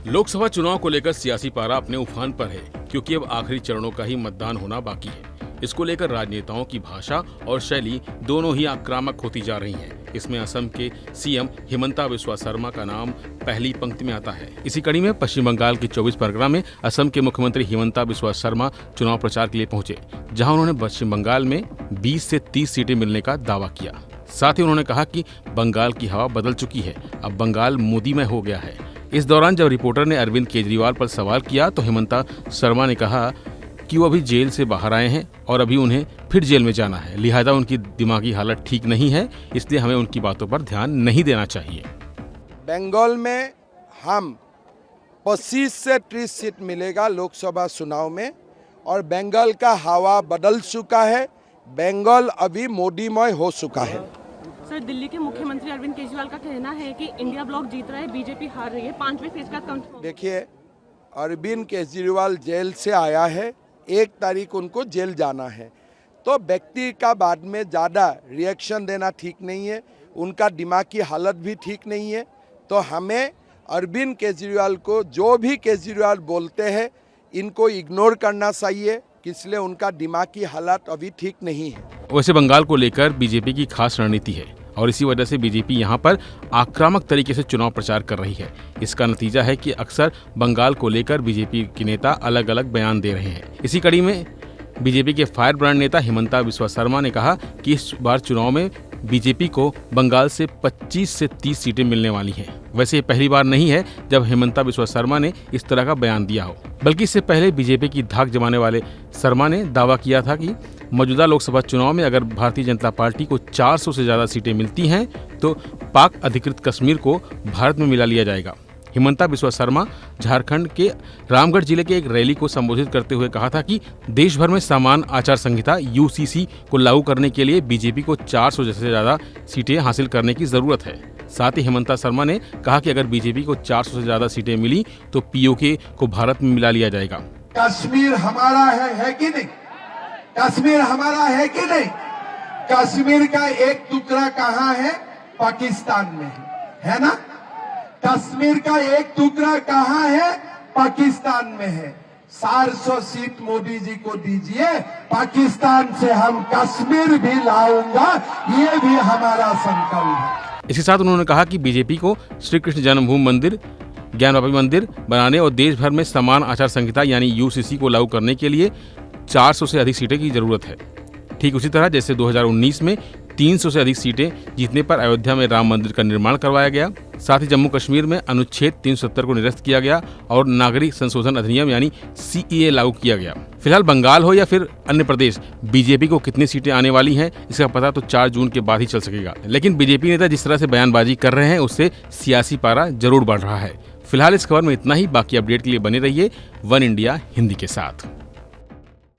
लोकसभा चुनाव को लेकर सियासी पारा अपने उफान पर है, क्योंकि अब आखिरी चरणों का ही मतदान होना बाकी है। इसको लेकर राजनेताओं की भाषा और शैली दोनों ही आक्रामक होती जा रही हैं। इसमें असम के सीएम हिमंता बिस्वा शर्मा का नाम पहली पंक्ति में आता है। इसी कड़ी में पश्चिम बंगाल के 24 परगना में असम के मुख्यमंत्री हिमंता बिस्वा शर्मा चुनाव प्रचार के लिए पहुंचे, जहां उन्होंने पश्चिम बंगाल में 20 से 30 सीटें मिलने का दावा किया। साथ ही उन्होंने कहा कि बंगाल की हवा बदल चुकी है, अब बंगाल मोदीमय हो गया है। इस दौरान जब रिपोर्टर ने अरविंद केजरीवाल पर सवाल किया तो हिमंता शर्मा ने कहा कि वो अभी जेल से बाहर आए हैं और अभी उन्हें फिर जेल में जाना है, लिहाजा उनकी दिमागी हालत ठीक नहीं है, इसलिए हमें उनकी बातों पर ध्यान नहीं देना चाहिए। बंगाल में हम 25 से 30 सीट मिलेगा लोकसभा चुनाव में और बंगाल का हवा बदल चुका है, बंगाल अभी मोदीमय हो चुका है। सर, दिल्ली के मुख्यमंत्री अरविंद केजरीवाल का कहना है कि इंडिया ब्लॉक जीत रहा है, बीजेपी हार रही है। 5वें फेज का काउंट। देखिए, अरविंद केजरीवाल जेल से आया है, 1 तारीख उनको जेल जाना है, तो व्यक्ति का बाद में ज़्यादा रिएक्शन देना ठीक नहीं है, उनका दिमाग की हालत भी ठीक नहीं है। तो हमें अरविंद केजरीवाल को जो भी केजरीवाल बोलते हैं इनको इग्नोर करना चाहिए, इसलिए उनका दिमाग की हालत अभी ठीक नहीं है। वैसे बंगाल को लेकर बीजेपी की खास रणनीति है और इसी वजह से बीजेपी यहां पर आक्रामक तरीके से चुनाव प्रचार कर रही है। इसका नतीजा है कि अक्सर बंगाल को लेकर बीजेपी के नेता अलग अलग बयान दे रहे हैं। इसी कड़ी में बीजेपी के फायर ब्रांड नेता हिमंता बिस्वा शर्मा ने कहा कि इस बार चुनाव में बीजेपी को बंगाल से 25 से 30 सीटें मिलने वाली हैं। वैसे ये पहली बार नहीं है जब हिमंता बिस्वा शर्मा ने इस तरह का बयान दिया हो, बल्कि इससे पहले बीजेपी की धाक जमाने वाले शर्मा ने दावा किया था कि मौजूदा लोकसभा चुनाव में अगर भारतीय जनता पार्टी को 400 से ज्यादा सीटें मिलती हैं तो पाक अधिकृत कश्मीर को भारत में मिला लिया जाएगा। हिमंता बिस्वा शर्मा झारखंड के रामगढ़ जिले के एक रैली को संबोधित करते हुए कहा था कि देश भर में समान आचार संहिता यूसीसी को लागू करने के लिए बीजेपी को 400 से ज्यादा सीटें हासिल करने की जरूरत है। साथ ही हिमंता शर्मा ने कहा कि अगर बीजेपी को 400 से ज्यादा सीटें मिली तो पीओके को भारत में मिला लिया जाएगा। कश्मीर हमारा है कि नहीं? कश्मीर हमारा है कि नहीं? कश्मीर का एक टुकड़ा कहाँ है? पाकिस्तान में है ना? कश्मीर का एक टुकड़ा कहाँ है? पाकिस्तान में है। 400 सीट मोदी जी को दीजिए, पाकिस्तान से हम कश्मीर भी लाऊंगा, ये भी हमारा संकल्प है। इसके साथ उन्होंने कहा कि बीजेपी को श्री कृष्ण जन्मभूमि मंदिर, ज्ञानवापी मंदिर बनाने और देश भर में समान आचार संहिता यानी यूसीसी को लागू करने के लिए 400 से अधिक सीटें की जरूरत है। ठीक उसी तरह जैसे 2019 में 300 से अधिक सीटें जीतने पर अयोध्या में राम मंदिर का निर्माण करवाया गया। साथ ही जम्मू कश्मीर में अनुच्छेद 370 को निरस्त किया गया और नागरिक संशोधन अधिनियम यानी सीएए लागू किया गया। फिलहाल बंगाल हो या फिर अन्य प्रदेश, बीजेपी को कितनी सीटें आने वाली हैं इसका पता तो 4 जून के बाद ही चल सकेगा। लेकिन बीजेपी नेता जिस तरह से बयानबाजी कर रहे हैं उससे सियासी पारा जरूर बढ़ रहा है। फिलहाल इस खबर में इतना ही। बाकी अपडेट के लिए बने रहिए वन इंडिया हिंदी के साथ।